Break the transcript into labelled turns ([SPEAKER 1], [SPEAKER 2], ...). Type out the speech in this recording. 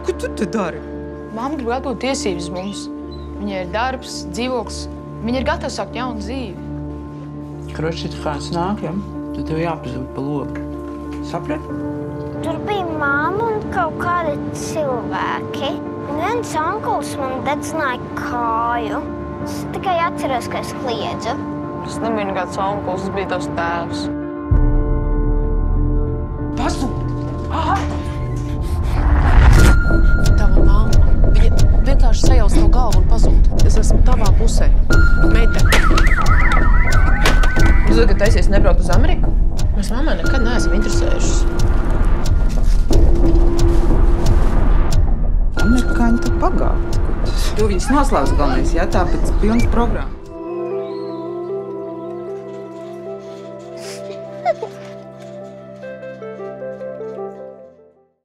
[SPEAKER 1] Ko tu te dari?
[SPEAKER 2] Mamma grib atbūt tiesības mums. Viņai ir darbs, dzīvoklis. Viņa ir gatava sākt jaunu dzīvi.
[SPEAKER 3] Kroči, ja kāds nāk, ja? Tad tev jāpazūd pa logu. Saprat?
[SPEAKER 4] Tur bija mamma un kaut kādi cilvēki. Un viens onkulis man dedzināja kāju. Es tikai atceros, ka es kliedzu.
[SPEAKER 2] Tas nebija nekāds onkulis, tas bija tavs tēvs.
[SPEAKER 1] Pazūd! Aha!
[SPEAKER 5] Tava mamma, viņa vienkārši sajauc no galvu un pazūd. Es esmu tavā pusē. Meitene.
[SPEAKER 2] Jūs zini, ka taisies nebraukt uz Ameriku? Mēs mammai nekad neesam interesējušas.
[SPEAKER 1] Amerikāņi tu pagāti. Tu viņas noslēdz galvenais, jā, tāpēc pilns programma.